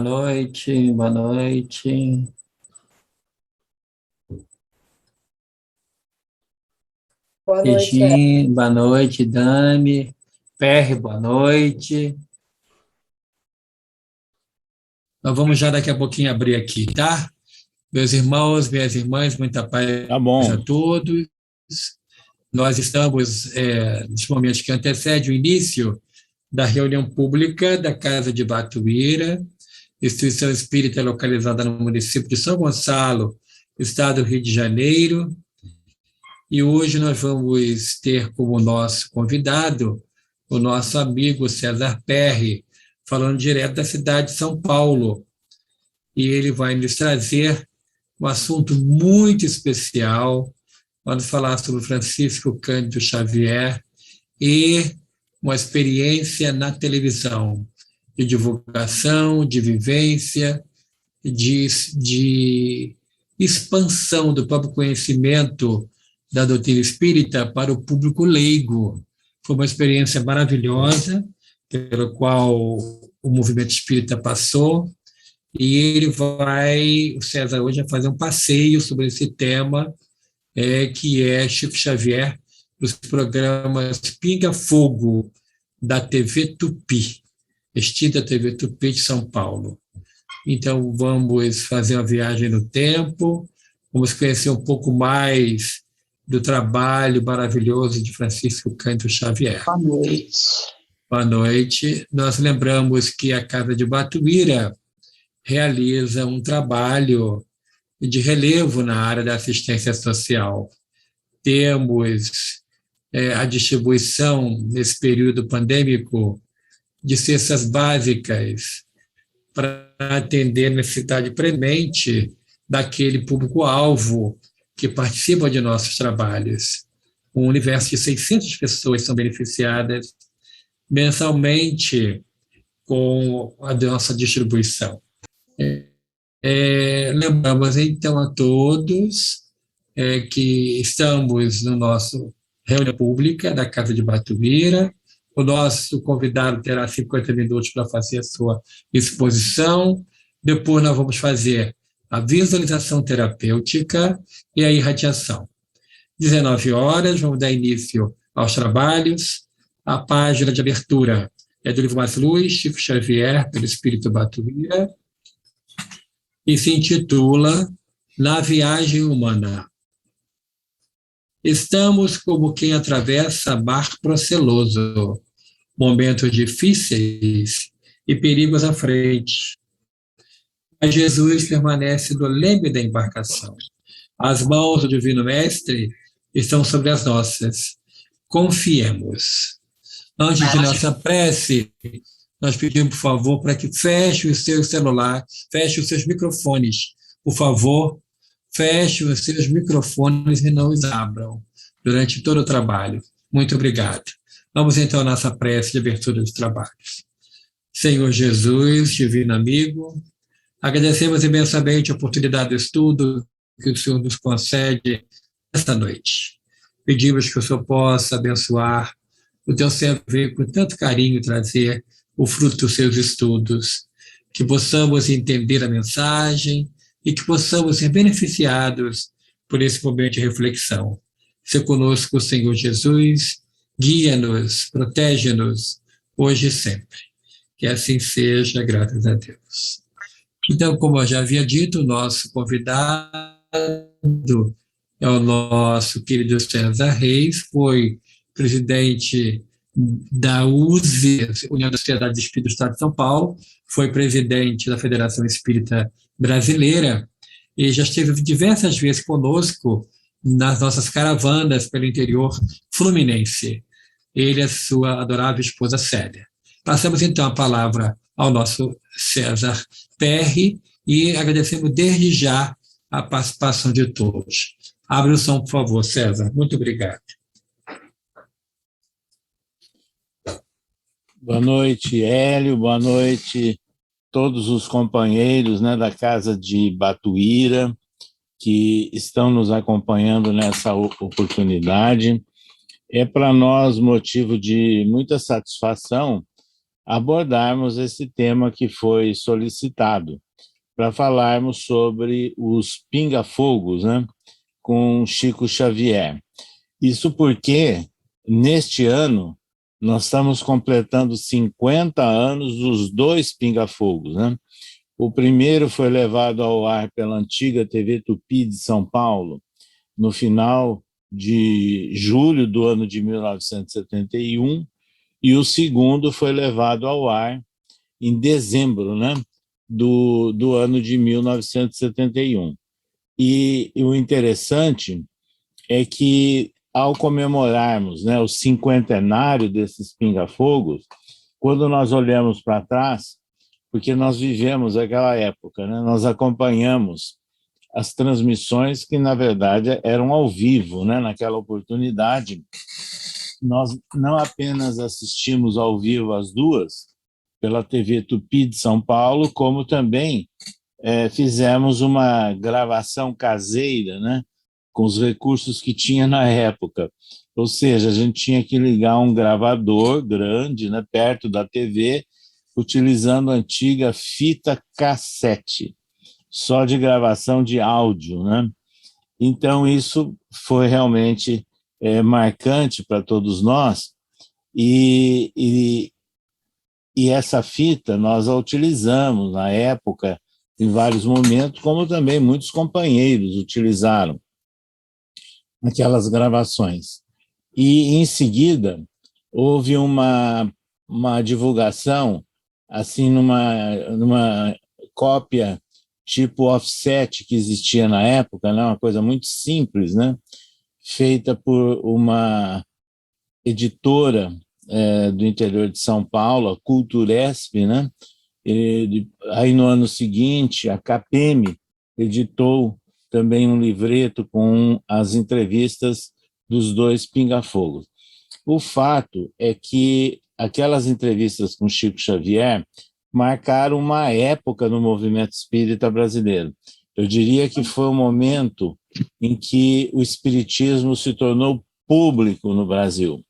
Noite, boa noite. Boa noite, Regina, boa noite. Dami, Perry, boa noite. Nós vamos já daqui a pouquinho abrir aqui, tá? Meus irmãos, minhas irmãs, muita paz Tá a bom. todos. Nós estamos, nos momentos que antecedem o início da reunião pública da Casa de Batuíra, instituição espírita localizada no município de São Gonçalo, estado do Rio de Janeiro. E hoje nós vamos ter como nosso convidado o nosso amigo César Perry, falando direto da cidade de São Paulo. E ele vai nos trazer um assunto muito especial. Vamos falar sobre Francisco Cândido Xavier e uma experiência na televisão, de divulgação, de vivência, de expansão do próprio conhecimento da doutrina espírita para o público leigo. Foi uma experiência maravilhosa, pela qual o movimento espírita passou, e o César hoje vai fazer um passeio sobre esse tema, que é Chico Xavier, dos programas Pinga Fogo, da TV Tupi, extinta TV Tupi de São Paulo. Então, vamos fazer uma viagem no tempo, vamos conhecer um pouco mais do trabalho maravilhoso de Francisco Cândido Xavier. boa noite. Boa noite. Nós lembramos que a Casa de Batuíra realiza um trabalho de relevo na área da assistência social. Temos a distribuição, nesse período pandêmico, de cestas básicas para atender a necessidade premente daquele público-alvo que participa de nossos trabalhos. Um universo de 600 pessoas são beneficiadas mensalmente com a nossa distribuição. Lembramos, então, a todos que estamos no nosso reunião pública da Casa de Batuíra. O nosso convidado terá 50 minutos para fazer a sua exposição. Depois nós vamos fazer a visualização terapêutica e a irradiação. 19 horas, vamos dar início aos trabalhos. A página de abertura é do livro Mais Luz, Chico Xavier, pelo Espírito Batuíra, e se intitula Na Viagem Humana. Estamos como quem atravessa mar proceloso, momentos difíceis e perigos à frente. Mas Jesus permanece no leme da embarcação. As mãos do Divino Mestre estão sobre as nossas. Confiemos. Antes de nossa prece, nós pedimos, por favor, para que feche o seu celular, feche os seus microfones. Por favor, feche os seus microfones e não os abram durante todo o trabalho. Muito obrigado. Vamos então à nossa prece de abertura dos trabalhos. Senhor Jesus, divino amigo, agradecemos imensamente a oportunidade do estudo que o Senhor nos concede esta noite. Pedimos que o Senhor possa abençoar o teu servo veio com tanto carinho trazer o fruto dos seus estudos, que possamos entender a mensagem e que possamos ser beneficiados por esse momento de reflexão. Se conosco, Senhor Jesus, guia-nos, protege-nos, hoje e sempre. Que assim seja, graças a Deus. Então, como eu já havia dito, o nosso convidado é o nosso querido César Reis, foi presidente da USE, União das Sociedades Espíritas do Estado de São Paulo, foi presidente da Federação Espírita Brasileira e já esteve diversas vezes conosco nas nossas caravanas pelo interior fluminense. Ele e a sua adorável esposa Célia. Passamos então a palavra ao nosso César Perry e agradecemos desde já a participação de todos. Abre o som, por favor, César. Muito obrigado. Boa noite, Hélio. Boa noite todos os companheiros, né, da Casa de Batuíra que estão nos acompanhando nessa oportunidade. É para nós motivo de muita satisfação abordarmos esse tema que foi solicitado, para falarmos sobre os pinga-fogos, né, com Chico Xavier. Isso porque, neste ano, nós estamos completando 50 anos dos dois pinga-fogos, né? O primeiro foi levado ao ar pela antiga TV Tupi de São Paulo, no final de julho do ano de 1971, e o segundo foi levado ao ar em dezembro, né, do ano de 1971. E o interessante é que, ao comemorarmos, né, o cinquentenário desses pinga-fogos, quando nós olhamos para trás, porque nós vivemos aquela época, né, nós acompanhamos as transmissões que, na verdade, eram ao vivo, né, naquela oportunidade. Nós não apenas assistimos ao vivo as duas, pela TV Tupi de São Paulo, como também fizemos uma gravação caseira, né, com os recursos que tinha na época. Ou seja, a gente tinha que ligar um gravador grande, né, perto da TV, utilizando a antiga fita cassete, só de gravação de áudio, né? Então, isso foi realmente marcante para todos nós, e essa fita nós a utilizamos na época, em vários momentos, como também muitos companheiros utilizaram aquelas gravações. E, em seguida, houve uma divulgação, assim, numa cópia tipo offset que existia na época, né? Uma coisa muito simples, né? Feita por uma editora do interior de São Paulo, a Culturesp, né? Aí, no ano seguinte, a KPM editou também um livreto com as entrevistas dos dois pinga-fogos. O fato é que aquelas entrevistas com Chico Xavier marcaram uma época no movimento espírita brasileiro. Eu diria que foi o momento em que o espiritismo se tornou público no Brasil,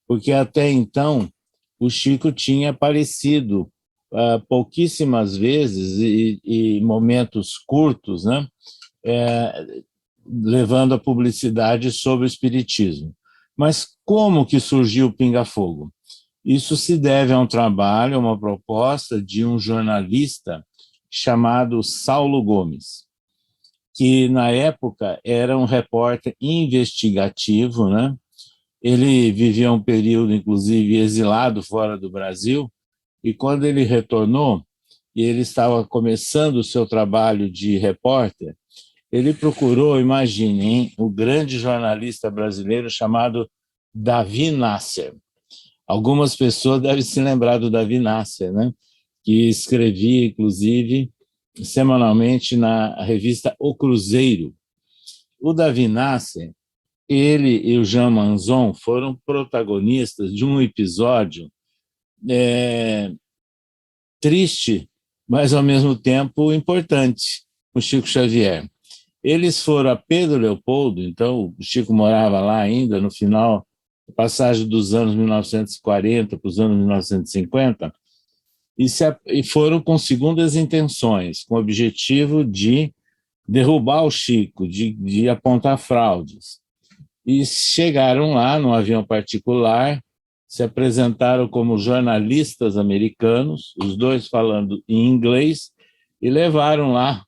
porque até então o Chico tinha aparecido pouquíssimas vezes e momentos curtos, né, levando a publicidade sobre o espiritismo. Mas como que surgiu o Pinga-Fogo? Isso se deve a um trabalho, a uma proposta de um jornalista chamado Saulo Gomes, que na época era um repórter investigativo, né? Ele vivia um período, inclusive, exilado fora do Brasil, e quando ele retornou, e ele estava começando o seu trabalho de repórter, ele procurou, imaginem, o grande jornalista brasileiro chamado Davi Nasser. Algumas pessoas devem se lembrar do Davi Nasser, né? Que escrevia, inclusive, semanalmente na revista O Cruzeiro. O Davi Nasser, ele e o Jean Manzon foram protagonistas de um episódio triste, mas ao mesmo tempo importante, com Chico Xavier. Eles foram a Pedro Leopoldo, então o Chico morava lá ainda, no final, passagem dos anos 1940 para os anos 1950, e foram com segundas intenções, com o objetivo de derrubar o Chico, de apontar fraudes. E chegaram lá num avião particular, se apresentaram como jornalistas americanos, os dois falando em inglês, e levaram lá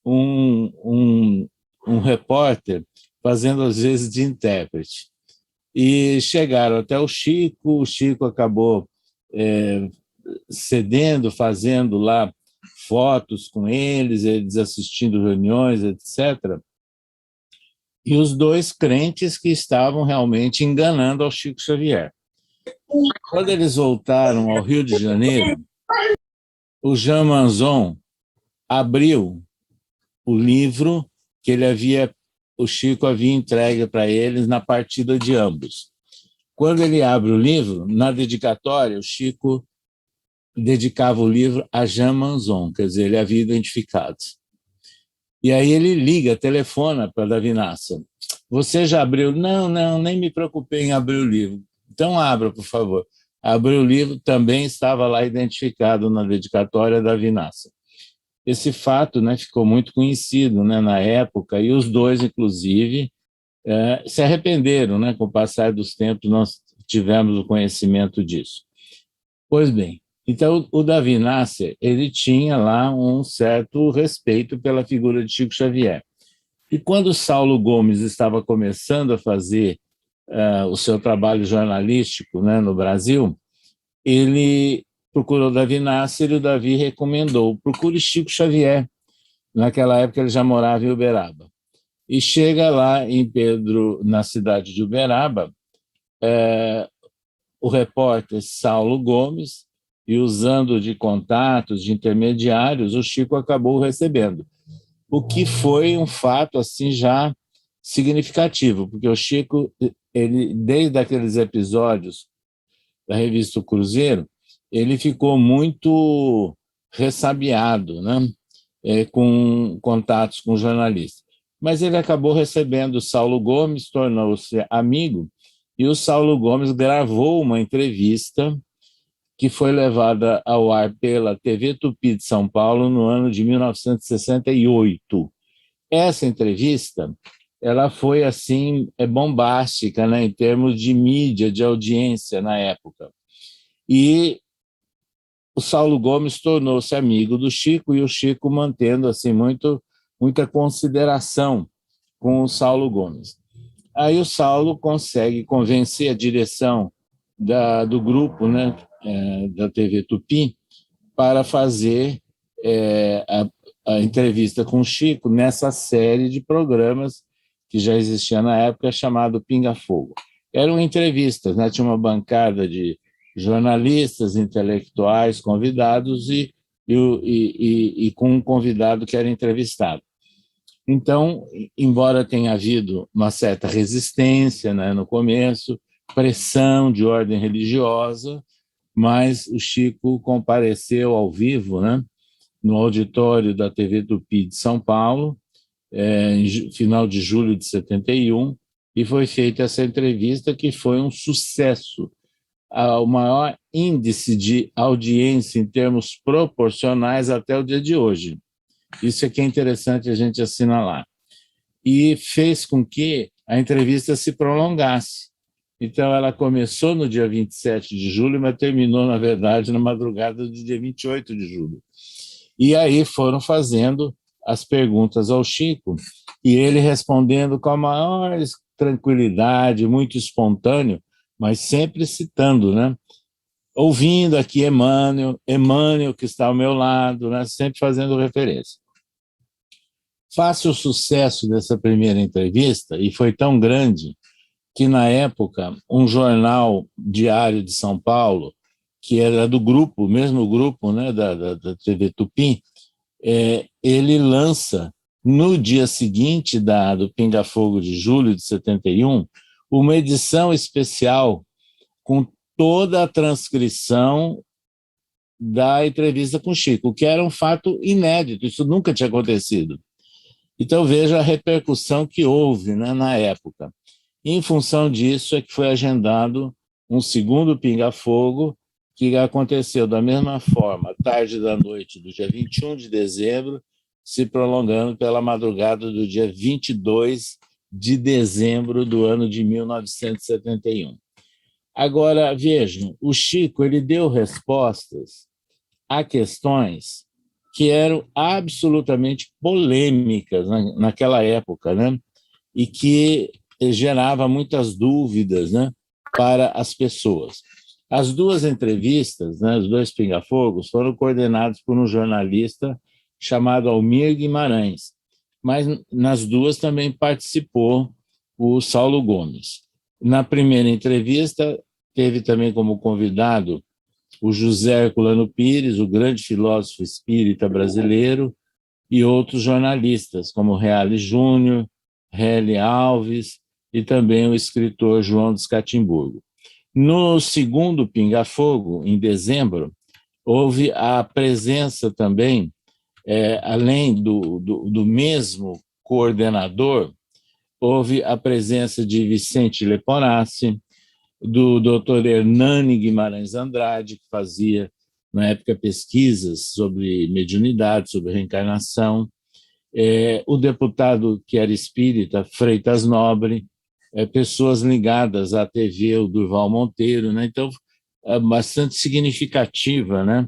um repórter fazendo, às vezes, de intérprete. E chegaram até o Chico acabou cedendo, fazendo lá fotos com eles assistindo reuniões, etc. E os dois crentes que estavam realmente enganando ao Chico Xavier. Quando eles voltaram ao Rio de Janeiro, o Jean Manzon abriu o livro que o Chico havia entregue para eles na partida de ambos. Quando ele abre o livro, na dedicatória, o Chico dedicava o livro a Jean Manzon, quer dizer, ele havia identificado. E aí ele telefona para Davi Nasser. Você já abriu? Não, nem me preocupei em abrir o livro. Então abra, por favor. abri o livro, também estava lá identificado na dedicatória da Vinácia. Esse fato, né, ficou muito conhecido, né, na época, e os dois, inclusive, se arrependeram, né? Com o passar dos tempos, nós tivemos o conhecimento disso. Pois bem, então o Davi Nasser, ele tinha lá um certo respeito pela figura de Chico Xavier. E quando Saulo Gomes estava começando a fazer o seu trabalho jornalístico, né, no Brasil, ele procurou o Davi Nasser e o Davi recomendou: procure Chico Xavier. Naquela época ele já morava em Uberaba. E chega lá em Pedro, na cidade de Uberaba, o repórter Saulo Gomes, e usando de contatos, de intermediários, o Chico acabou recebendo. O que foi um fato assim já significativo, porque o Chico, ele, desde aqueles episódios da revista O Cruzeiro, ele ficou muito ressabiado, né? Com contatos com jornalistas. Mas ele acabou recebendo o Saulo Gomes, tornou-se amigo, e o Saulo Gomes gravou uma entrevista que foi levada ao ar pela TV Tupi de São Paulo no ano de 1968. Essa entrevista, ela foi assim bombástica, né, em termos de mídia, de audiência na época. E o Saulo Gomes tornou-se amigo do Chico, e o Chico mantendo assim muita consideração com o Saulo Gomes. Aí o Saulo consegue convencer a direção do grupo, né, da TV Tupi, para fazer a entrevista com o Chico nessa série de programas que já existia na época, chamado Pinga Fogo. Eram entrevistas, né? Tinha uma bancada de jornalistas, intelectuais, convidados e com um convidado que era entrevistado. Então, embora tenha havido uma certa resistência, né, no começo, pressão de ordem religiosa, mas o Chico compareceu ao vivo, né, no auditório da TV Tupi de São Paulo, em final de julho de 71, e foi feita essa entrevista, que foi um sucesso, o maior índice de audiência em termos proporcionais até o dia de hoje. Isso é que é interessante a gente assinalar. E fez com que a entrevista se prolongasse. Então, ela começou no dia 27 de julho, mas terminou, na verdade, na madrugada do dia 28 de julho. E aí foram fazendo as perguntas ao Chico, e ele respondendo com a maior tranquilidade, muito espontâneo, mas sempre citando, né? Ouvindo aqui Emmanuel que está ao meu lado, né? Sempre fazendo referência. Face ao sucesso dessa primeira entrevista, e foi tão grande que, na época, um jornal diário de São Paulo, que era do grupo, mesmo grupo, né, da TV Tupi, ele lança, no dia seguinte do Pinga Fogo de julho de 71, uma edição especial com toda a transcrição da entrevista com Chico, que era um fato inédito, isso nunca tinha acontecido. Então, veja a repercussão que houve, né, na época. E, em função disso, é que foi agendado um segundo Pinga Fogo, que aconteceu da mesma forma, tarde da noite do dia 21 de dezembro, se prolongando pela madrugada do dia 22 de dezembro do ano de 1971. Agora, vejam, o Chico, ele deu respostas a questões que eram absolutamente polêmicas naquela época, né? E que gerava muitas dúvidas, né, para as pessoas. As duas entrevistas, né, os dois pingafogos, foram coordenados por um jornalista chamado Almir Guimarães, mas nas duas também participou o Saulo Gomes. Na primeira entrevista, teve também como convidado o José Herculano Pires, o grande filósofo espírita brasileiro, e outros jornalistas, como Reale Júnior, Heli Alves e também o escritor João de Scatimburgo. No segundo Pinga Fogo, em dezembro, houve a presença também, além do mesmo coordenador, houve a presença de Vicente Leporassi, do Dr. Hernani Guimarães Andrade, que fazia, na época, pesquisas sobre mediunidade, sobre reencarnação, o deputado que era espírita, Freitas Nobre, pessoas ligadas à TV, o Durval Monteiro, né? Então, bastante significativa, né?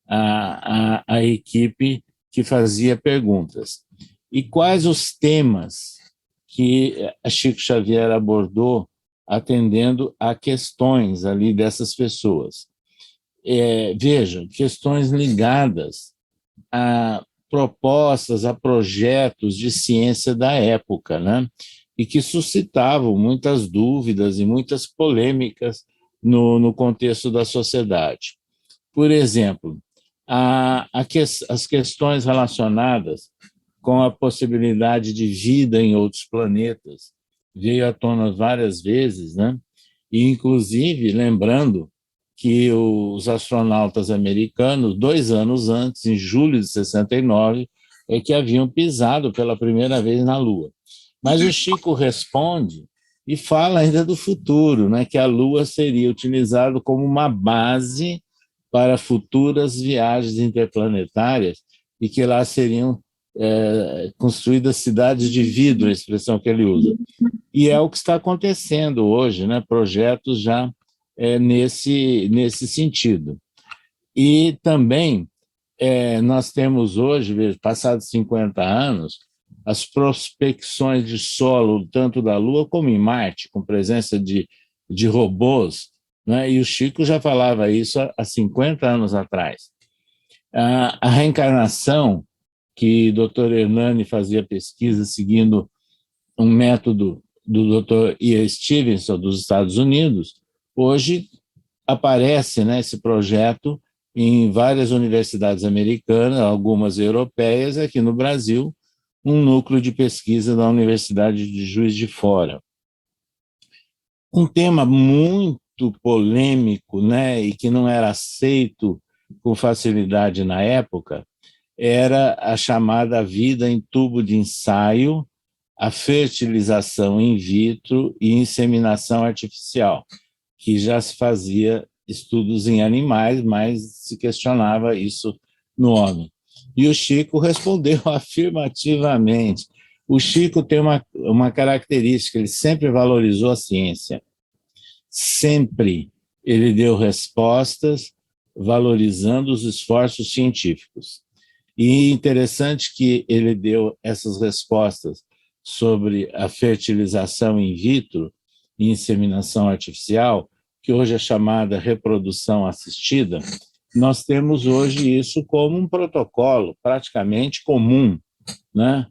A equipe que fazia perguntas. E quais os temas que a Chico Xavier abordou atendendo a questões ali dessas pessoas? Vejam, questões ligadas a propostas, a projetos de ciência da época, né? E que suscitavam muitas dúvidas e muitas polêmicas no contexto da sociedade. Por exemplo, as questões relacionadas com a possibilidade de vida em outros planetas veio à tona várias vezes, né? E, inclusive, lembrando que os astronautas americanos, 2 anos antes, em julho de 69, que haviam pisado pela primeira vez na Lua. Mas o Chico responde e fala ainda do futuro, né, que a Lua seria utilizada como uma base para futuras viagens interplanetárias e que lá seriam construídas cidades de vidro, a expressão que ele usa. E é o que está acontecendo hoje, né, projetos já nesse sentido. E também nós temos hoje, passados 50 anos, as prospecções de solo, tanto da Lua como em Marte, com presença de robôs, né? E o Chico já falava isso há 50 anos atrás. A reencarnação, que o Dr. Hernani fazia pesquisa seguindo um método do Dr. E. Stevenson, dos Estados Unidos, hoje aparece, né, esse projeto em várias universidades americanas, algumas europeias, aqui no Brasil, um núcleo de pesquisa da Universidade de Juiz de Fora. Um tema muito polêmico, né, e que não era aceito com facilidade na época, era a chamada vida em tubo de ensaio, a fertilização in vitro e inseminação artificial, que já se fazia estudos em animais, mas se questionava isso no homem. E o Chico respondeu afirmativamente. O Chico tem uma característica, ele sempre valorizou a ciência. Sempre ele deu respostas valorizando os esforços científicos. E interessante que ele deu essas respostas sobre a fertilização in vitro e inseminação artificial, que hoje é chamada reprodução assistida. Nós temos hoje isso como um protocolo praticamente comum, né?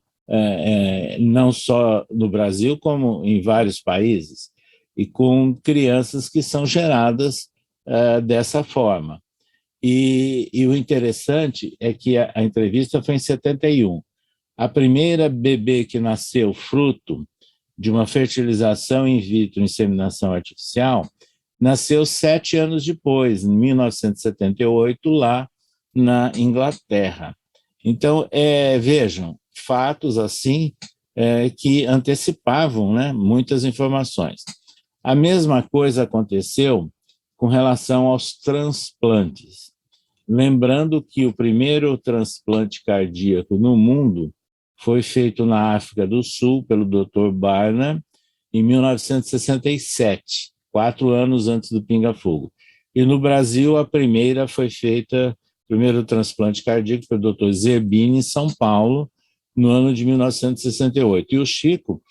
Não só no Brasil, como em vários países, e com crianças que são geradas dessa forma. E o interessante é que a entrevista foi em 71. A primeira bebê que nasceu fruto de uma fertilização in vitro, inseminação artificial, nasceu 7 anos depois, em 1978, lá na Inglaterra. Então, vejam, fatos assim que antecipavam, né, muitas informações. A mesma coisa aconteceu com relação aos transplantes. Lembrando que o primeiro transplante cardíaco no mundo foi feito na África do Sul pelo Dr. Barnard em 1967, 4 anos antes do Pinga-Fogo. E no Brasil, a primeira foi feita, o primeiro transplante cardíaco pelo Dr. Zerbini, em São Paulo, no ano de 1968. E o Chico,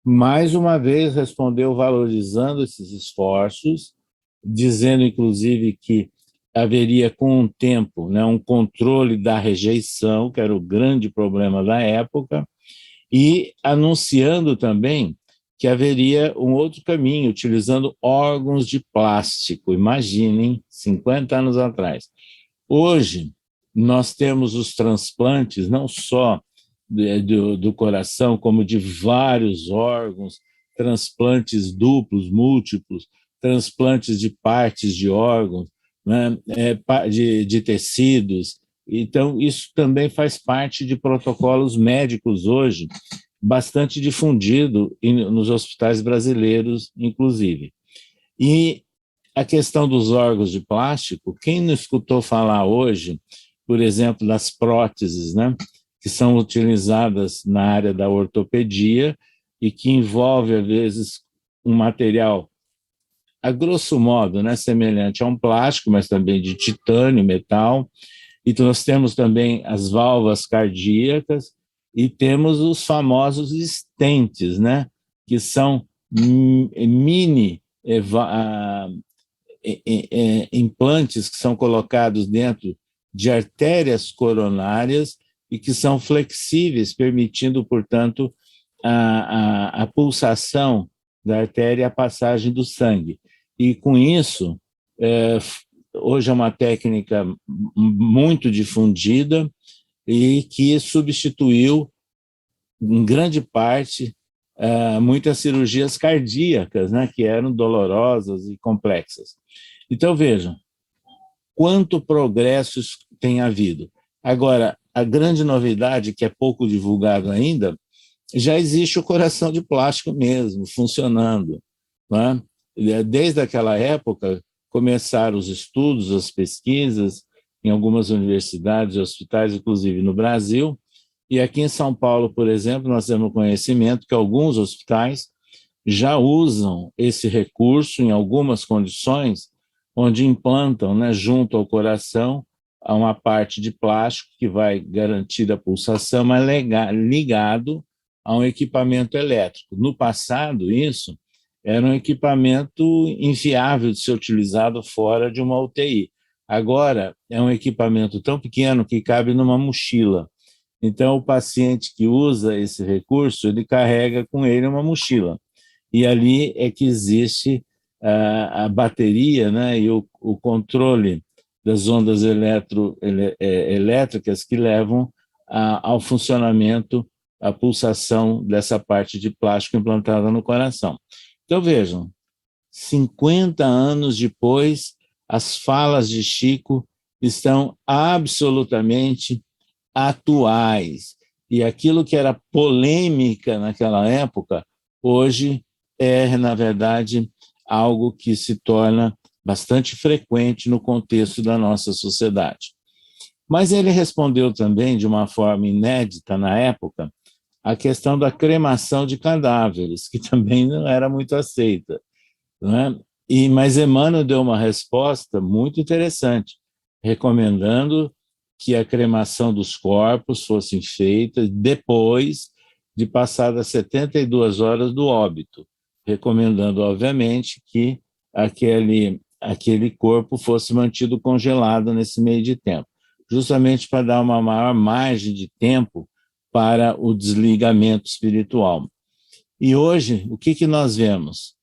mais uma vez, respondeu valorizando esses esforços, dizendo, inclusive, que haveria, com o tempo, né, um controle da rejeição, que era o grande problema da época, e anunciando também que haveria um outro caminho, utilizando órgãos de plástico. Imaginem, 50 anos atrás. Hoje, nós temos os transplantes, não só do coração, como de vários órgãos, transplantes duplos, múltiplos, transplantes de partes de órgãos, né, de tecidos. Então, isso também faz parte de protocolos médicos hoje, bastante difundido nos hospitais brasileiros, inclusive. E a questão dos órgãos de plástico, quem não escutou falar hoje, por exemplo, das próteses, né, que são utilizadas na área da ortopedia e que envolve, às vezes, um material, a grosso modo, né, semelhante a um plástico, mas também de titânio, metal. E nós temos também as válvulas cardíacas e temos os famosos stents, né, que são mini implantes que são colocados dentro de artérias coronárias e que são flexíveis, permitindo, portanto, a pulsação da artéria e a passagem do sangue. E, com isso, hoje é uma técnica muito difundida e que substituiu, em grande parte, muitas cirurgias cardíacas, né, que eram dolorosas e complexas. Então, vejam, quanto progresso tem havido. Agora, a grande novidade, que é pouco divulgado ainda, já existe o coração de plástico mesmo, funcionando. Não é? Desde aquela época, começaram os estudos, as pesquisas, em algumas universidades e hospitais, inclusive no Brasil, e aqui em São Paulo, por exemplo, nós temos conhecimento que alguns hospitais já usam esse recurso em algumas condições, onde implantam, né, junto ao coração, uma parte de plástico que vai garantir a pulsação, mas ligado a um equipamento elétrico. No passado, isso era um equipamento inviável de ser utilizado fora de uma UTI. Agora, é um equipamento tão pequeno que cabe numa mochila. Então, o paciente que usa esse recurso, ele carrega com ele uma mochila. E ali é que existe a bateria, né, e o controle das ondas elétricas que levam ao funcionamento, a pulsação dessa parte de plástico implantada no coração. Então, vejam, 50 anos depois, as falas de Chico estão absolutamente atuais. E aquilo que era polêmica naquela época, hoje é, na verdade, algo que se torna bastante frequente no contexto da nossa sociedade. Mas ele respondeu também, de uma forma inédita na época, a questão da cremação de cadáveres, que também não era muito aceita, não é? Mas Emmanuel deu uma resposta muito interessante, recomendando que a cremação dos corpos fosse feita depois de passadas 72 horas do óbito, recomendando, obviamente, que aquele corpo fosse mantido congelado nesse meio de tempo, justamente para dar uma maior margem de tempo para o desligamento espiritual. E hoje, o que nós vemos?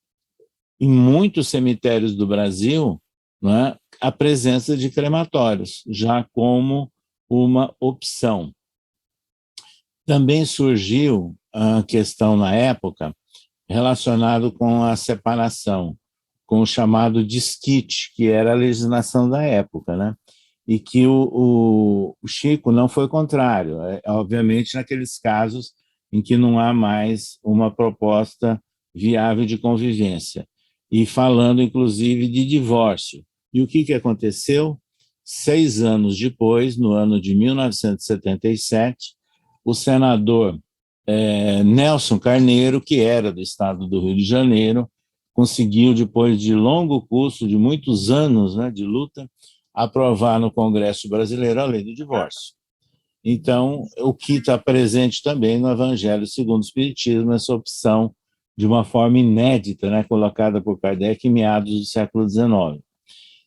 Em muitos cemitérios do Brasil, não é, a presença de crematórios, já como uma opção. Também surgiu a questão, na época, relacionado com a separação, com o chamado desquite, que era a legislação da época, né? E que o Chico não foi contrário, obviamente naqueles casos em que não há mais uma proposta viável de convivência, e falando inclusive de divórcio. E o que aconteceu? 6 anos depois, no ano de 1977, o senador Nelson Carneiro, que era do estado do Rio de Janeiro, conseguiu, depois de longo curso, de muitos anos, né, de luta, aprovar no Congresso Brasileiro a lei do divórcio. Então, o que está presente também no Evangelho segundo o Espiritismo, essa opção de uma forma inédita, né, colocada por Kardec em meados do século XIX.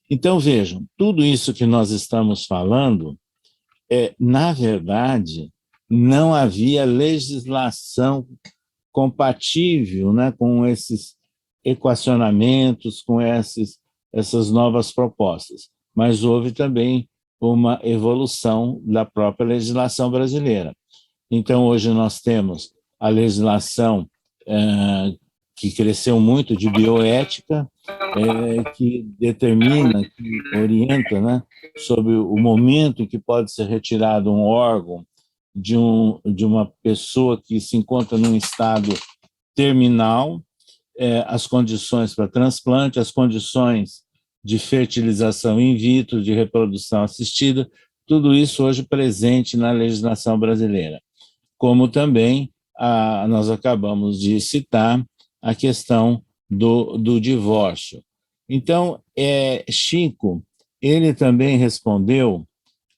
Então, vejam, tudo isso que nós estamos falando, na verdade, não havia legislação compatível, né, com esses equacionamentos, com essas novas propostas, mas houve também uma evolução da própria legislação brasileira. Então, hoje nós temos a legislação que cresceu muito de bioética, que determina, que orienta, né, sobre o momento em que pode ser retirado um órgão de uma pessoa que se encontra num estado terminal, as condições para transplante, as condições de fertilização in vitro, de reprodução assistida, tudo isso hoje presente na legislação brasileira. Como também nós acabamos de citar a questão do divórcio. Então, Chico, ele também respondeu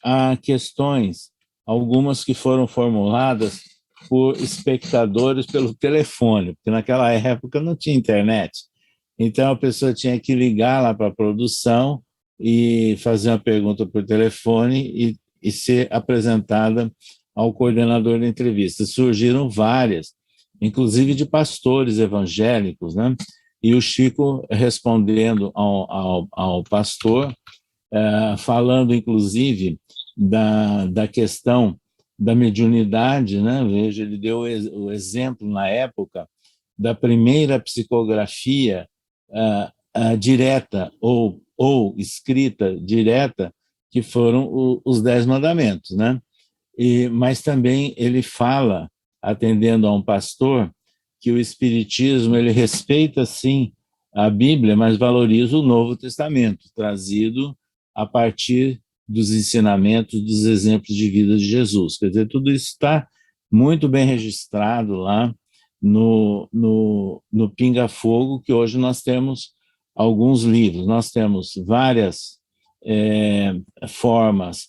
a questões, algumas que foram formuladas por espectadores pelo telefone, porque naquela época não tinha internet. Então, a pessoa tinha que ligar lá para a produção e fazer uma pergunta por telefone e ser apresentada ao coordenador da entrevista. Surgiram várias, inclusive de pastores evangélicos, né? E o Chico respondendo ao pastor, falando, inclusive, da questão da mediunidade, né? Veja, ele deu o exemplo, na época, da primeira psicografia direta ou escrita direta, que foram os 10 mandamentos, né? Mas também ele fala, atendendo a um pastor, que o Espiritismo ele respeita, sim, a Bíblia, mas valoriza o Novo Testamento, trazido a partir dos ensinamentos, dos exemplos de vida de Jesus. Quer dizer, tudo isso está muito bem registrado lá no Pinga Fogo, que hoje nós temos alguns livros. Nós temos várias formas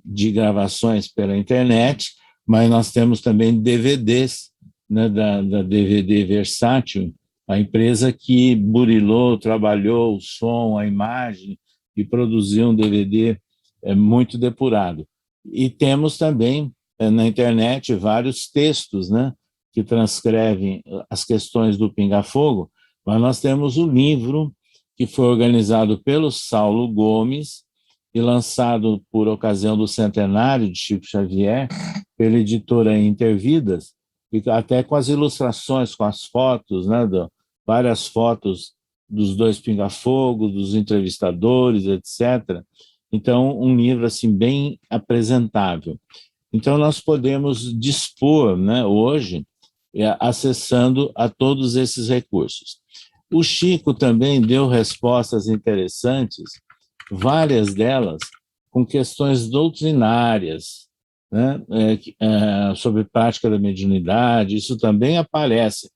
de gravações pela internet, mas nós temos também DVDs, né, da DVD Versátil, a empresa que burilou, trabalhou o som, a imagem e produziu um DVD muito depurado. E temos também na internet vários textos, né, que transcrevem as questões do Pinga Fogo, mas nós temos o livro que foi organizado pelo Saulo Gomes e lançado por ocasião do centenário de Chico Xavier, pela editora Intervidas, e até com as ilustrações, com as fotos, né, várias fotos dos dois Pinga-Fogo, dos entrevistadores, etc. Então, um livro assim, bem apresentável. Então, nós podemos dispor, né, hoje, acessando a todos esses recursos. O Chico também deu respostas interessantes, várias delas com questões doutrinárias, né, sobre prática da mediunidade, isso também aparece,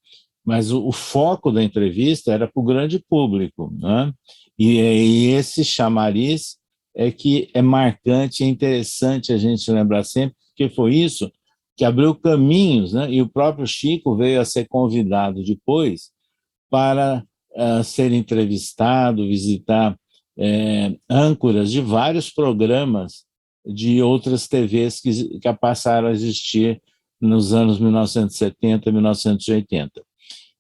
mas o foco da entrevista era para o grande público, né? E esse chamariz é que é marcante, é interessante a gente lembrar sempre, porque foi isso que abriu caminhos, né? E o próprio Chico veio a ser convidado depois para ser entrevistado, visitar âncoras de vários programas de outras TVs que passaram a existir nos anos 1970 e 1980.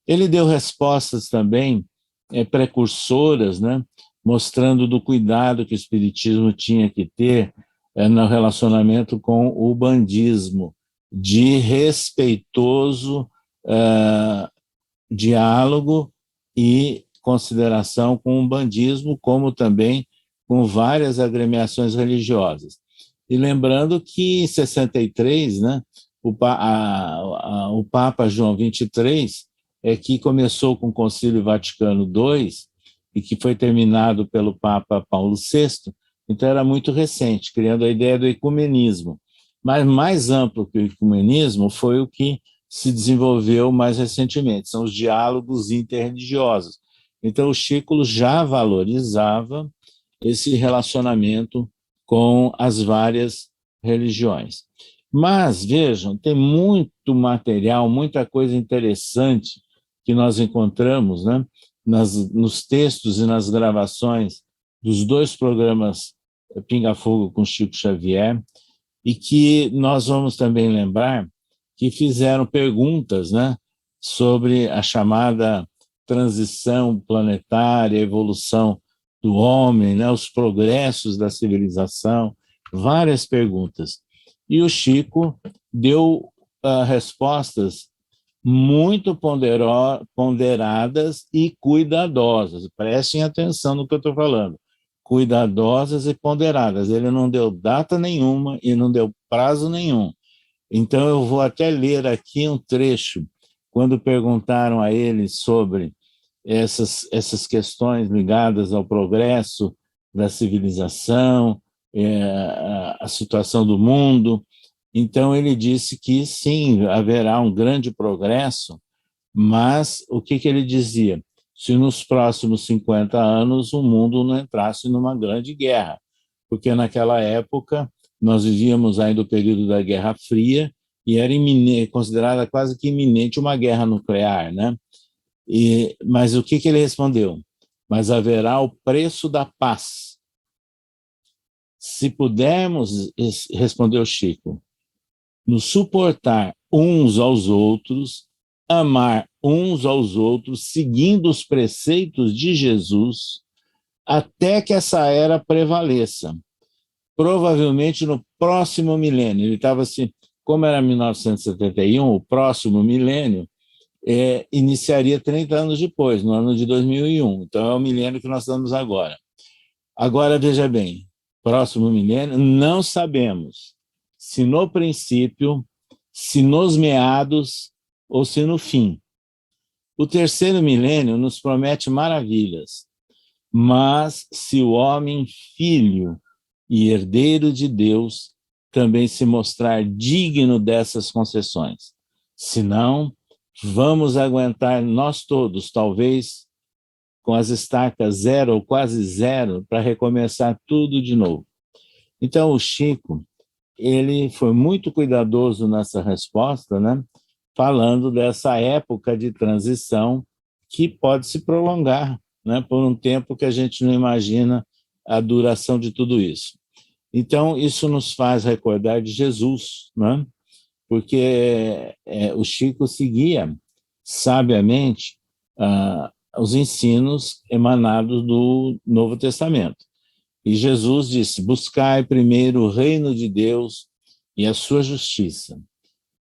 Ele deu respostas também precursoras, né, mostrando do cuidado que o Espiritismo tinha que ter no relacionamento com o bandismo, de respeitoso diálogo e consideração com o bandismo, como também com várias agremiações religiosas. E lembrando que em 63, né, o Papa João XXIII que começou com o Concílio Vaticano II e que foi terminado pelo Papa Paulo VI, então era muito recente, criando a ideia do ecumenismo. Mas mais amplo que o ecumenismo foi o que se desenvolveu mais recentemente, são os diálogos interreligiosos. Então o Chico já valorizava esse relacionamento com as várias religiões. Mas, vejam, tem muito material, muita coisa interessante que nós encontramos, né, nos textos e nas gravações dos dois programas Pinga Fogo com Chico Xavier, e que nós vamos também lembrar que fizeram perguntas, né, sobre a chamada transição planetária, a evolução do homem, né, os progressos da civilização, várias perguntas. E o Chico deu respostas muito ponderadas e cuidadosas. Prestem atenção no que eu estou falando. Cuidadosas e ponderadas. Ele não deu data nenhuma e não deu prazo nenhum. Então, eu vou até ler aqui um trecho, quando perguntaram a ele sobre essas questões ligadas ao progresso da civilização, a situação do mundo. Então, ele disse que, sim, haverá um grande progresso, mas o que ele dizia? Se nos próximos 50 anos o mundo não entrasse numa grande guerra, porque naquela época nós vivíamos ainda o período da Guerra Fria e era considerada quase que iminente uma guerra nuclear, né? Mas o que ele respondeu? Mas haverá o preço da paz. Se pudermos, respondeu Chico, nos suportar uns aos outros, amar uns aos outros, seguindo os preceitos de Jesus, até que essa era prevaleça. Provavelmente no próximo milênio. Ele estava assim, como era 1971, o próximo milênio, iniciaria 30 anos depois, no ano de 2001. Então, é o milênio que nós estamos agora. Agora, veja bem, próximo milênio, não sabemos se no princípio, se nos meados ou se no fim. O terceiro milênio nos promete maravilhas, mas se o homem filho e herdeiro de Deus também se mostrar digno dessas concessões. Senão, vamos aguentar nós todos, talvez com as estacas zero ou quase zero, para recomeçar tudo de novo. Então, o Chico, ele foi muito cuidadoso nessa resposta, né? Falando dessa época de transição que pode se prolongar, né? Por um tempo que a gente não imagina a duração de tudo isso. Então, isso nos faz recordar de Jesus, né? Porque o Chico seguia sabiamente os ensinos emanados do Novo Testamento. E Jesus disse, buscai primeiro o reino de Deus e a sua justiça.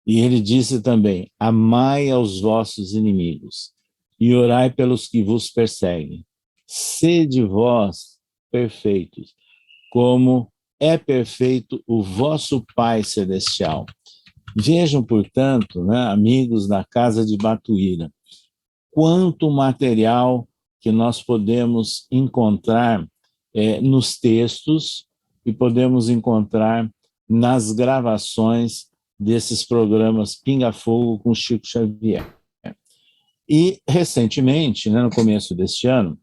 E ele disse também, amai aos vossos inimigos e orai pelos que vos perseguem. Sede vós perfeitos, como é perfeito o vosso Pai Celestial. Vejam, portanto, né, amigos da Casa de Batuíra, quanto material que nós podemos encontrar nos textos e podemos encontrar nas gravações desses programas Pinga Fogo com Chico Xavier. E, recentemente, né, no começo deste ano,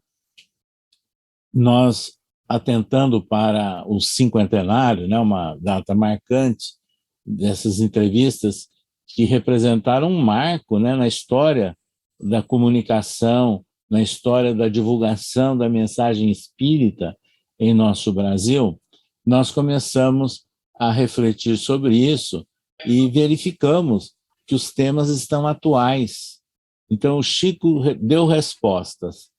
nós, atentando para o cinquentenário, né, uma data marcante dessas entrevistas que representaram um marco, né, na história da comunicação, na história da divulgação da mensagem espírita em nosso Brasil, nós começamos a refletir sobre isso e verificamos que os temas estão atuais. Então, o Chico deu respostas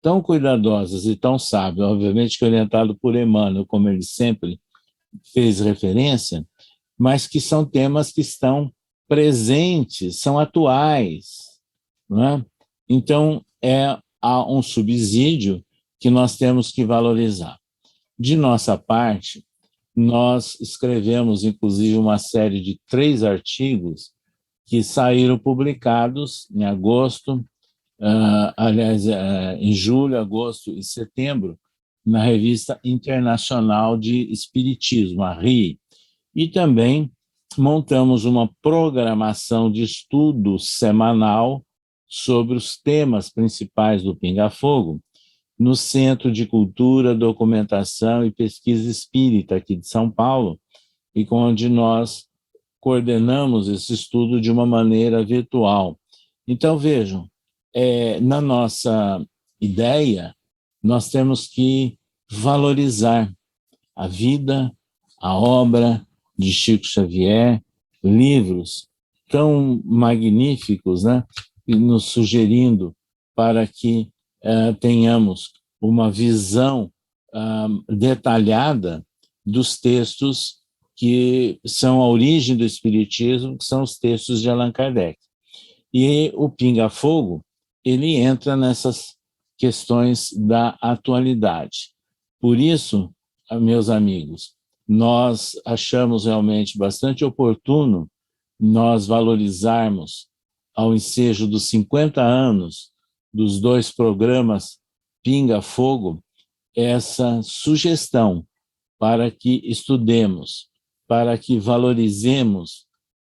tão cuidadosas e tão sábias, obviamente que orientado por Emmanuel, como ele sempre fez referência, mas que são temas que estão presentes, são atuais, não é? Então, há um subsídio que nós temos que valorizar. De nossa parte, nós escrevemos, inclusive, uma série de 3 artigos que saíram publicados em agosto, em julho, agosto e setembro, na Revista Internacional de Espiritismo, a RI. E também montamos uma programação de estudo semanal sobre os temas principais do Pinga Fogo, no Centro de Cultura, Documentação e Pesquisa Espírita, aqui de São Paulo, e onde nós coordenamos esse estudo de uma maneira virtual. Então, vejam, na nossa ideia, nós temos que valorizar a vida, a obra de Chico Xavier, livros tão magníficos, né, nos sugerindo para que tenhamos uma visão detalhada dos textos que são a origem do Espiritismo, que são os textos de Allan Kardec. E o Pinga Fogo, ele entra nessas questões da atualidade. Por isso, meus amigos, nós achamos realmente bastante oportuno nós valorizarmos, ao ensejo dos 50 anos dos 2 programas Pinga Fogo essa sugestão para que estudemos, para que valorizemos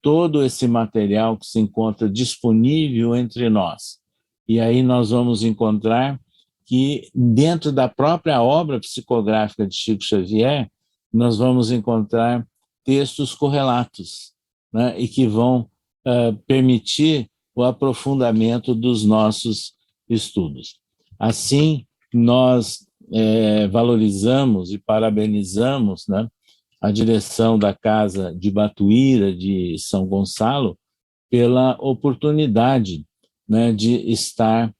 todo esse material que se encontra disponível entre nós. E aí nós vamos encontrar que, dentro da própria obra psicográfica de Chico Xavier, nós vamos encontrar textos correlatos, né, e que vão permitir o aprofundamento dos nossos estudos. Assim, nós valorizamos e parabenizamos, né, a direção da Casa de Batuíra de São Gonçalo pela oportunidade, né, de estar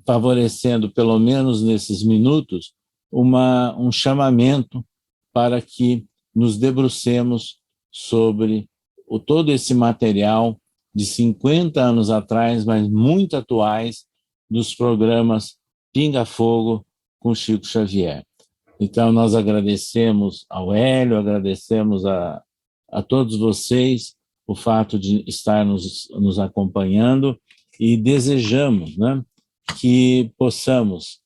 favorecendo, pelo menos nesses minutos, um chamamento para que nos debrucemos sobre todo esse material de 50 anos atrás, mas muito atuais, dos programas Pinga Fogo com Chico Xavier. Então, nós agradecemos ao Hélio, agradecemos a todos vocês o fato de estar nos acompanhando e desejamos, né, que possamos,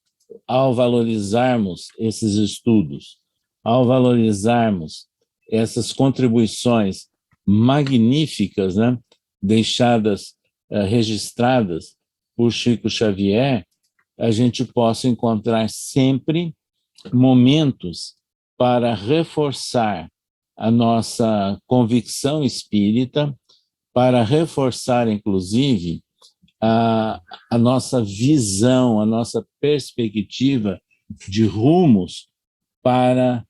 ao valorizarmos esses estudos, ao valorizarmos essas contribuições magníficas, né, deixadas, registradas por Chico Xavier, a gente possa encontrar sempre momentos para reforçar a nossa convicção espírita, para reforçar, inclusive, a nossa visão, a nossa perspectiva de rumos para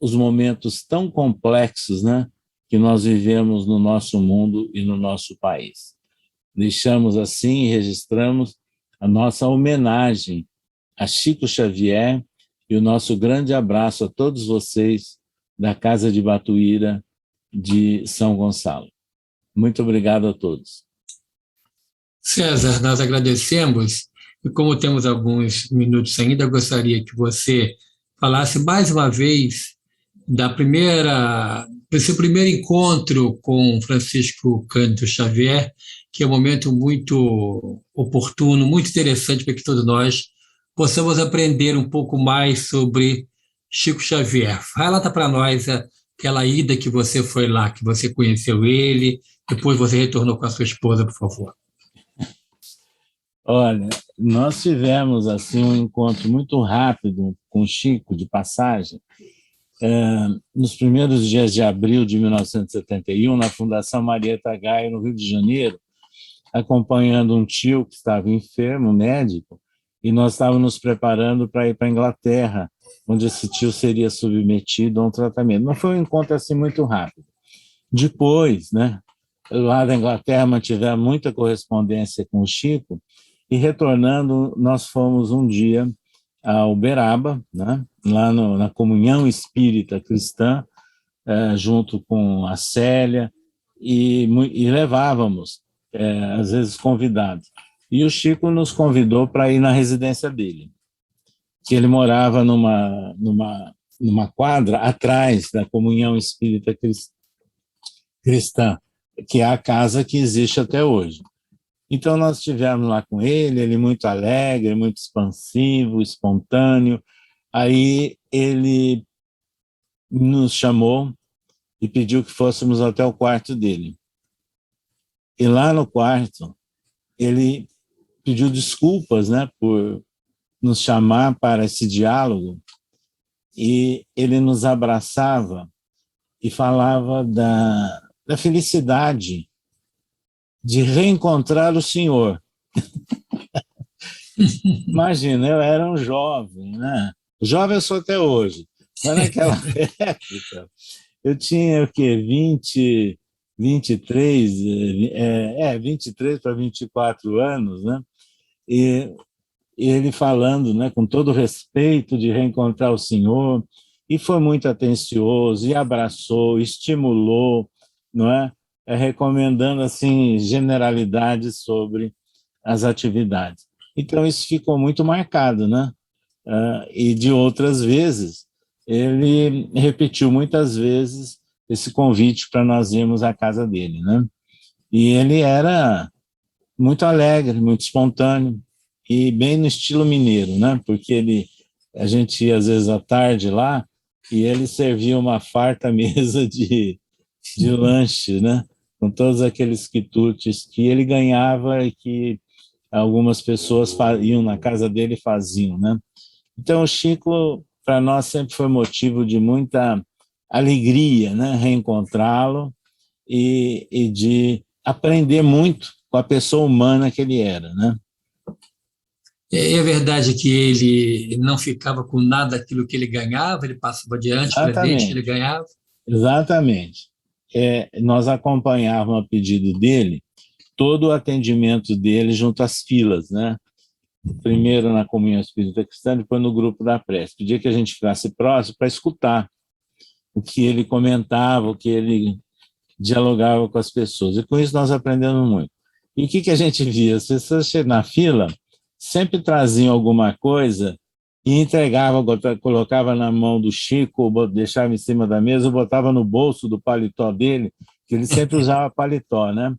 os momentos tão complexos, né, que nós vivemos no nosso mundo e no nosso país. Deixamos assim e registramos a nossa homenagem a Chico Xavier e o nosso grande abraço a todos vocês da Casa de Batuíra de São Gonçalo. Muito obrigado a todos. César, nós agradecemos, e como temos alguns minutos ainda, eu gostaria que você falasse mais uma vez desse primeiro encontro com Francisco Cândido Xavier, que é um momento muito oportuno, muito interessante para que todos nós possamos aprender um pouco mais sobre Chico Xavier. Relata para nós aquela ida que você foi lá, que você conheceu ele, depois você retornou com a sua esposa, por favor. Olha, nós tivemos assim um encontro muito rápido com o Chico, de passagem, nos primeiros dias de abril de 1971, na Fundação Marieta Gaia, no Rio de Janeiro, acompanhando um tio que estava enfermo, médico, e nós estávamos nos preparando para ir para a Inglaterra, onde esse tio seria submetido a um tratamento. Não foi um encontro assim muito rápido. Depois, né, lá da Inglaterra, mantivemos muita correspondência com o Chico, e retornando, nós fomos um dia a Uberaba, né, lá na Comunhão Espírita Cristã, junto com a Célia, e levávamos, às vezes, convidados. E o Chico nos convidou para ir na residência dele, que ele morava numa quadra atrás da Comunhão Espírita Cristã, que é a casa que existe até hoje. Então, nós estivemos lá com ele muito alegre, muito expansivo, espontâneo. Aí ele nos chamou e pediu que fôssemos até o quarto dele. E lá no quarto, ele pediu desculpas, né, por nos chamar para esse diálogo, e ele nos abraçava e falava da felicidade de reencontrar o Senhor. Imagina, eu era um jovem, né? Jovem eu sou até hoje, mas naquela época eu tinha o quê? 23 para 24 anos, né? E ele falando, né, com todo respeito, de reencontrar o Senhor, e foi muito atencioso, e abraçou, estimulou, não é? Recomendando assim generalidades sobre as atividades. Então isso ficou muito marcado, né? E de outras vezes ele repetiu muitas vezes esse convite para nós irmos à casa dele, né? E ele era muito alegre, muito espontâneo e bem no estilo mineiro, né? Porque a gente ia às vezes à tarde lá e ele servia uma farta mesa de lanche, né? Com todos aqueles quitutes que ele ganhava e que algumas pessoas iam na casa dele e faziam, né? Então, o Chico, para nós, sempre foi motivo de muita alegria, né? Reencontrá-lo e de aprender muito com a pessoa humana que ele era, né? É verdade que ele não ficava com nada daquilo que ele ganhava, ele passava adiante, presente que ele Exatamente, ganhava. exatamente. Nós acompanhávamos a pedido dele todo o atendimento dele junto às filas, né? Primeiro na comunhão espírita cristã, depois no grupo da prece. Pedia que a gente ficasse próximo para escutar o que ele comentava, o que ele dialogava com as pessoas. E com isso nós aprendemos muito. E o que a gente via? As pessoas na fila sempre traziam alguma coisa e entregava, colocava na mão do Chico, deixava em cima da mesa, ou botava no bolso do paletó dele, que ele sempre usava paletó, né?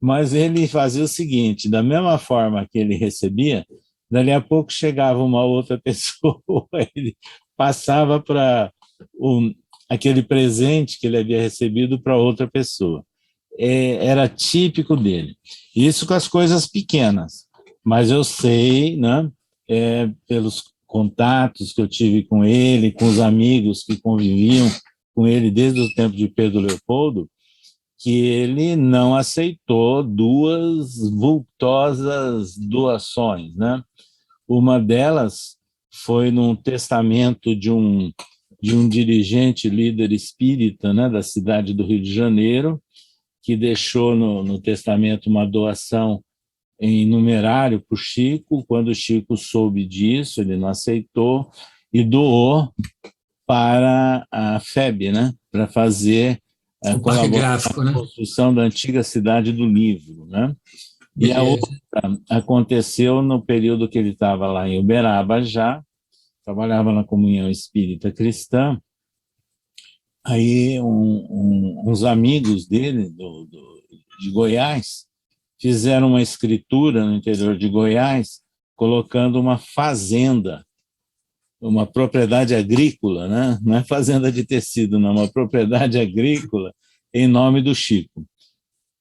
Mas ele fazia o seguinte, da mesma forma que ele recebia, dali a pouco chegava uma outra pessoa, ele passava para aquele presente que ele havia recebido para outra pessoa. Era típico dele. Isso com as coisas pequenas, mas eu sei, né, pelos contatos que eu tive com ele, com os amigos que conviviam com ele desde o tempo de Pedro Leopoldo, que ele não aceitou duas vultosas doações, né? Uma delas foi num testamento de um dirigente líder espírita, né, da cidade do Rio de Janeiro, que deixou no testamento uma doação em numerário para o Chico. Quando o Chico soube disso, ele não aceitou e doou para a FEB, né, para fazer a O parque colaboração gráfico, na né? construção da antiga cidade do Livro, né? E a outra Beleza. aconteceu no período que ele estava lá em Uberaba já, trabalhava na Comunhão Espírita Cristã. Aí uns amigos dele, de Goiás, fizeram uma escritura no interior de Goiás, colocando uma fazenda, uma propriedade agrícola, né? Não é fazenda de tecido, não, uma propriedade agrícola em nome do Chico.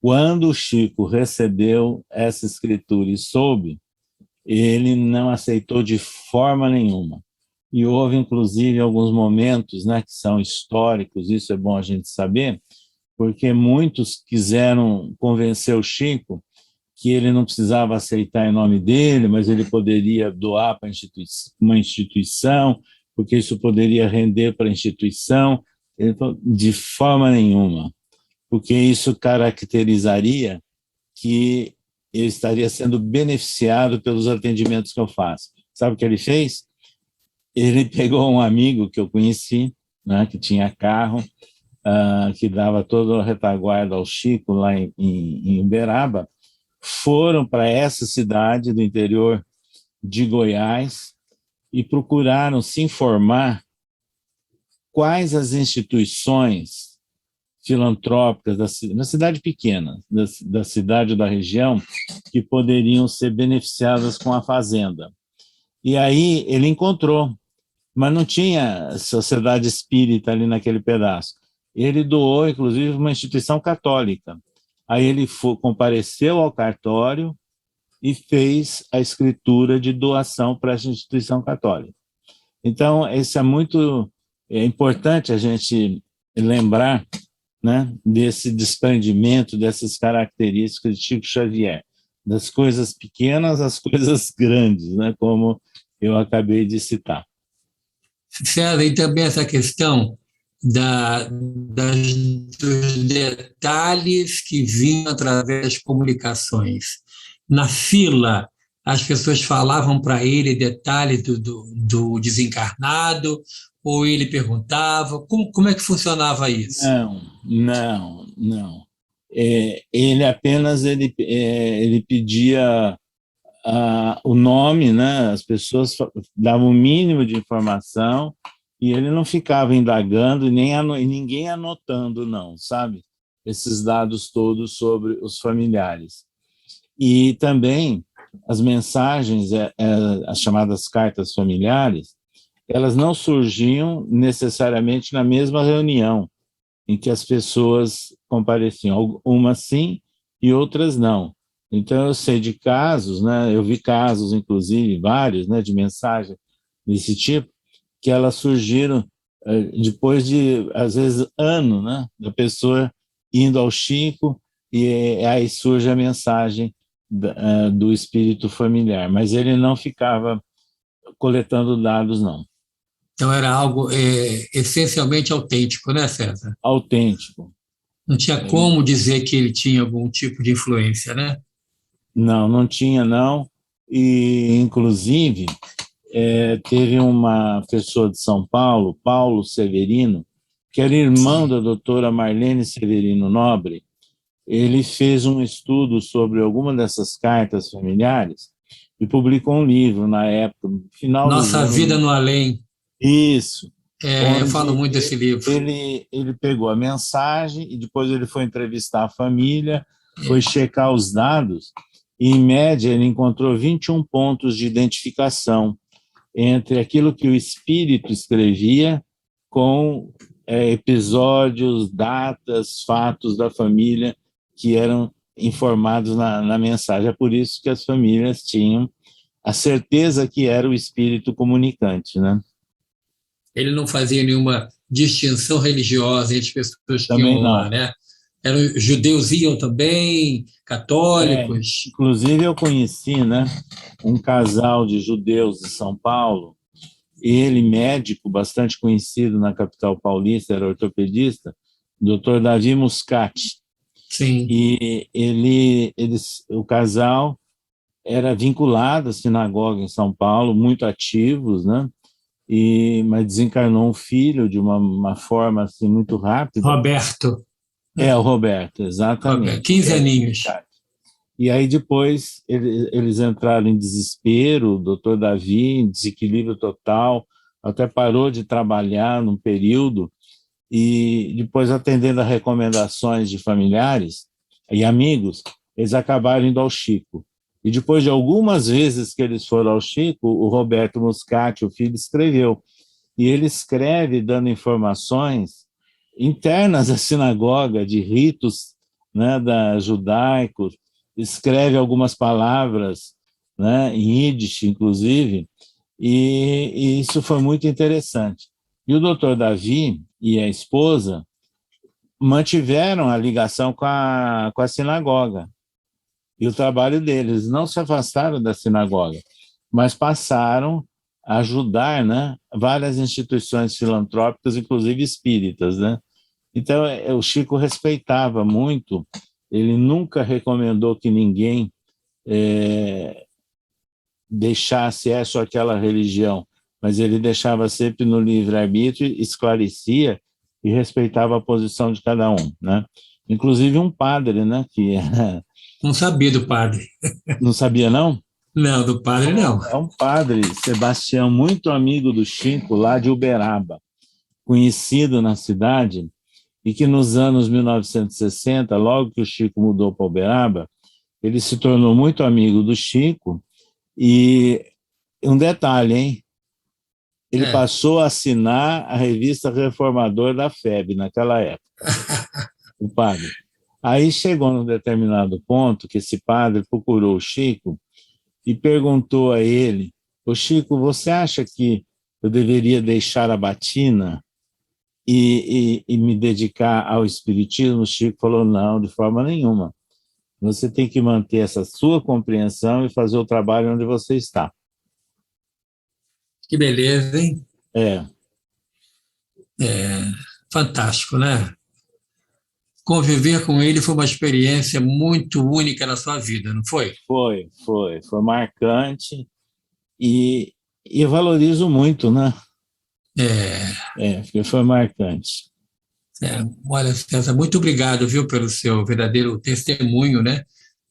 Quando o Chico recebeu essa escritura e soube, ele não aceitou de forma nenhuma. E houve, inclusive, alguns momentos, né, que são históricos, isso é bom a gente saber, porque muitos quiseram convencer o Chico que ele não precisava aceitar em nome dele, mas ele poderia doar para uma instituição, porque isso poderia render para a instituição. Ele falou, de forma nenhuma, porque isso caracterizaria que ele estaria sendo beneficiado pelos atendimentos que eu faço. Sabe o que ele fez? Ele pegou um amigo que eu conheci, né, que tinha carro, que dava toda a retaguarda ao Chico lá em Uberaba, foram para essa cidade do interior de Goiás e procuraram se informar quais as instituições filantrópicas na cidade pequena, da cidade da região, que poderiam ser beneficiadas com a fazenda. E aí ele encontrou, mas não tinha sociedade espírita ali naquele pedaço. Ele doou, inclusive, uma instituição católica. Aí ele compareceu ao cartório e fez a escritura de doação para essa instituição católica. Então, isso é importante a gente lembrar, né, desse desprendimento, dessas características de Chico Xavier, das coisas pequenas às coisas grandes, né, como eu acabei de citar. César, e também essa questão dos detalhes que vinham através das comunicações. Na fila, as pessoas falavam para ele detalhes do desencarnado, ou ele perguntava, como é que funcionava isso? Não. Ele apenas ele pedia o nome, né? As pessoas davam o mínimo de informação e ele não ficava indagando e ninguém anotando, não, sabe? Esses dados todos sobre os familiares. E também as mensagens, as chamadas cartas familiares, elas não surgiam necessariamente na mesma reunião em que as pessoas compareciam, umas sim e outras não. Então, eu sei de casos, né, eu vi casos, inclusive, vários, né, de mensagem desse tipo, que elas surgiram depois de, às vezes, ano, né, da pessoa indo ao Chico, e aí surge a mensagem do espírito familiar, mas ele não ficava coletando dados, não. Então era algo essencialmente autêntico, né, César? Autêntico. Não tinha como dizer que ele tinha algum tipo de influência, né? Não, não tinha, não. E, inclusive, teve uma pessoa de São Paulo, Paulo Severino, que era irmão da doutora Marlene Severino Nobre. Ele fez um estudo sobre alguma dessas cartas familiares e publicou um livro na época, no final dos Nossa anos. Vida no Além. Isso. Eu falo muito desse livro. Ele pegou a mensagem e depois ele foi entrevistar a família, foi checar os dados e, em média, ele encontrou 21 pontos de identificação entre aquilo que o espírito escrevia com episódios, datas, fatos da família que eram informados na mensagem. É por isso que as famílias tinham a certeza que era o espírito comunicante, né? Ele não fazia nenhuma distinção religiosa entre as pessoas que Também iam não. lá, né? Judeus iam também, católicos. Inclusive, eu conheci, né, um casal de judeus de São Paulo, ele, médico, bastante conhecido na capital paulista, era ortopedista, Dr. Davi Muscati. Sim. E o casal era vinculado à sinagoga em São Paulo, muito ativos, né? Mas desencarnou um filho de uma forma assim muito rápida. Roberto. O Roberto, exatamente. Roberto, 15 aninhos. E aí depois eles entraram em desespero, o doutor Davi, em desequilíbrio total, até parou de trabalhar num período, e depois, atendendo a recomendações de familiares e amigos, eles acabaram indo ao Chico. E depois de algumas vezes que eles foram ao Chico, o Roberto Muscati, o filho, escreveu. E ele escreve dando informações internas da sinagoga, de ritos, né, judaicos, escreve algumas palavras, né, em Yiddish, inclusive, e isso foi muito interessante. E o doutor Davi e a esposa mantiveram a ligação com a sinagoga e o trabalho deles. Não se afastaram da sinagoga, mas passaram a ajudar, né, várias instituições filantrópicas, inclusive espíritas, né? Então, o Chico respeitava muito, ele nunca recomendou que ninguém deixasse essa ou aquela religião, mas ele deixava sempre no livre-arbítrio, esclarecia e respeitava a posição de cada um, né? Inclusive um padre, né, que não sabia do padre. Não sabia, não? Não, do padre não. É um padre, Sebastião, muito amigo do Chico, lá de Uberaba, conhecido na cidade, e que nos anos 1960, logo que o Chico mudou para Uberaba, ele se tornou muito amigo do Chico. E um detalhe, hein? Ele passou a assinar a revista Reformador da FEB naquela época, o padre. Aí chegou num determinado ponto que esse padre procurou o Chico e perguntou a ele: "Ô Chico, você acha que eu deveria deixar a batina e me dedicar ao espiritismo?" O Chico falou: "Não, de forma nenhuma. Você tem que manter essa sua compreensão e fazer o trabalho onde você está." Que beleza, hein? É Fantástico, né? Conviver com ele foi uma experiência muito única na sua vida, não foi? Foi marcante e eu valorizo muito, né? Porque foi marcante. Olha, César, muito obrigado, viu, pelo seu verdadeiro testemunho, né,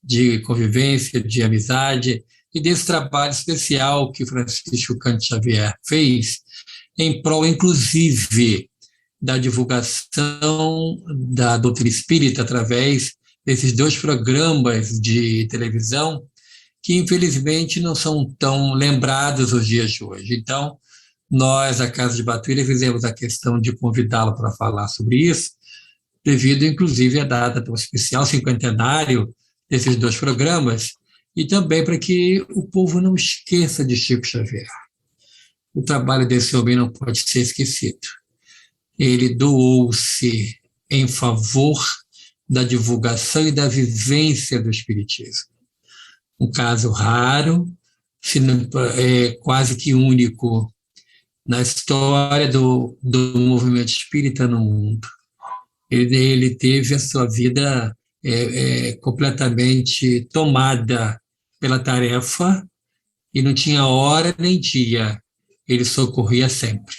de convivência, de amizade e desse trabalho especial que Francisco Cândido Xavier fez em prol, inclusive, da divulgação da doutrina espírita através desses 2 programas de televisão que, infelizmente, não são tão lembrados nos dias de hoje. Então, nós, a Casa de Batuíra, fizemos a questão de convidá-lo para falar sobre isso, devido, inclusive, à data tão especial, cinquentenário desses 2 programas, e também para que o povo não esqueça de Chico Xavier. O trabalho desse homem não pode ser esquecido. Ele doou-se em favor da divulgação e da vivência do Espiritismo. Um caso raro, quase que único na história do movimento espírita no mundo. Ele teve a sua vida completamente tomada pela tarefa e não tinha hora nem dia. Ele socorria sempre.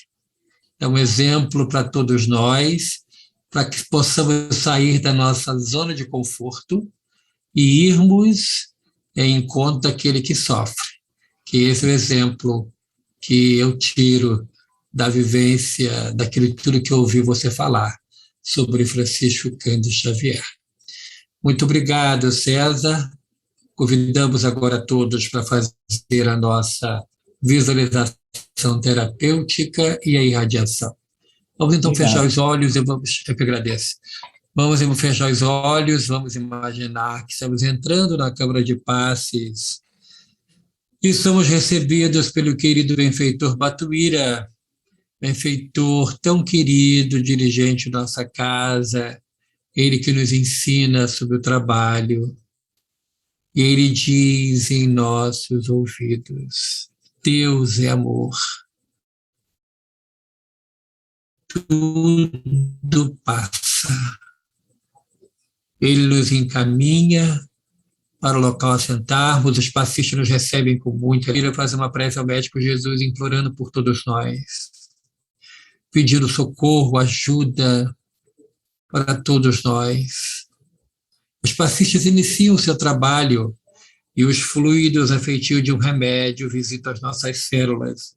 É um exemplo para todos nós, para que possamos sair da nossa zona de conforto e irmos em encontro daquele que sofre. Que esse é o exemplo que eu tiro da vivência, daquilo tudo que eu ouvi você falar sobre Francisco Cândido Xavier. Muito obrigado, César. Convidamos agora todos para fazer a nossa visualização terapêutica e a irradiação. Vamos então fechar os olhos, eu que agradeço. Vamos fechar os olhos, vamos imaginar que estamos entrando na Câmara de Passes e somos recebidos pelo querido benfeitor Batuíra, benfeitor tão querido, dirigente da nossa casa, ele que nos ensina sobre o trabalho. Ele diz em nossos ouvidos: Deus é amor. Tudo passa. Ele nos encaminha para o local a sentarmos, os passistas nos recebem com muita alegria, faz uma prece ao médico Jesus, implorando por todos nós, pedindo socorro, ajuda para todos nós. Os passistas iniciam o seu trabalho e os fluidos afetivos de um remédio visitam as nossas células,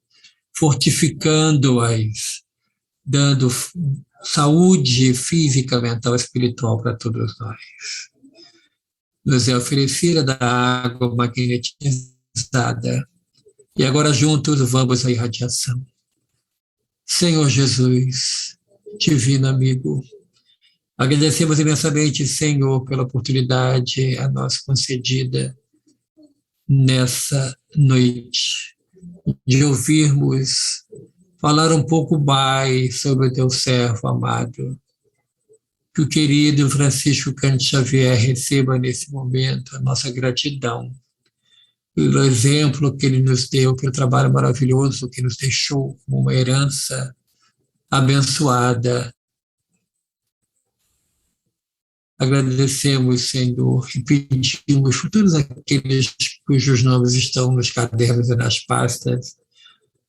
fortificando-as, dando saúde física, mental e espiritual para todos nós. Nos é oferecida da água magnetizada e agora juntos vamos à irradiação. Senhor Jesus, divino amigo, agradecemos imensamente, Senhor, pela oportunidade a nós concedida nessa noite de ouvirmos falar um pouco mais sobre o teu servo amado. Que o querido Francisco Cândido Xavier receba nesse momento a nossa gratidão pelo exemplo que ele nos deu, pelo trabalho maravilhoso que nos deixou como uma herança abençoada. Agradecemos, Senhor, e pedimos por todos aqueles cujos nomes estão nos cadernos e nas pastas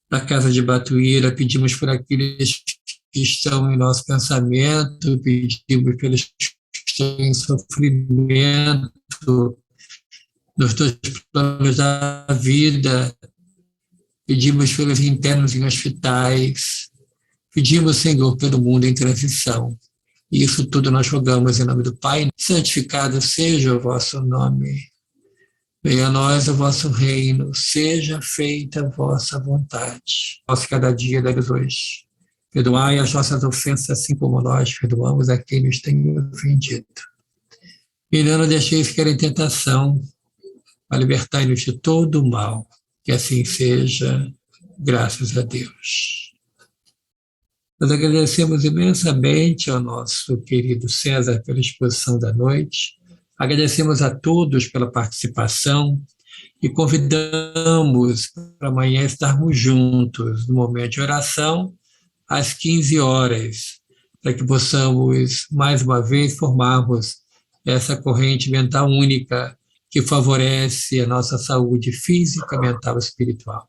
da Casa de Batuíra, pedimos por aqueles que estão em nosso pensamento, pedimos pelos que estão em sofrimento, nos dois planos da vida, pedimos pelos internos em hospitais, pedimos, Senhor, pelo mundo em transição. E isso tudo nós rogamos em nome do Pai. Santificado seja o vosso nome. Venha a nós o vosso reino. Seja feita a vossa vontade. Nós cada dia dai-nos hoje. Perdoai as nossas ofensas, assim como nós perdoamos a quem nos tem ofendido. E não nos deixeis cair em tentação, mas libertai-nos de todo o mal. Que assim seja, graças a Deus. Nós agradecemos imensamente ao nosso querido César pela exposição da noite, agradecemos a todos pela participação e convidamos para amanhã estarmos juntos no momento de oração, às 15 horas, para que possamos, mais uma vez, formarmos essa corrente mental única que favorece a nossa saúde física, mental e espiritual.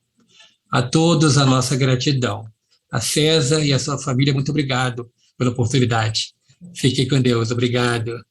A todos a nossa gratidão. A César e a sua família, muito obrigado pela oportunidade. Fiquem com Deus. Obrigado.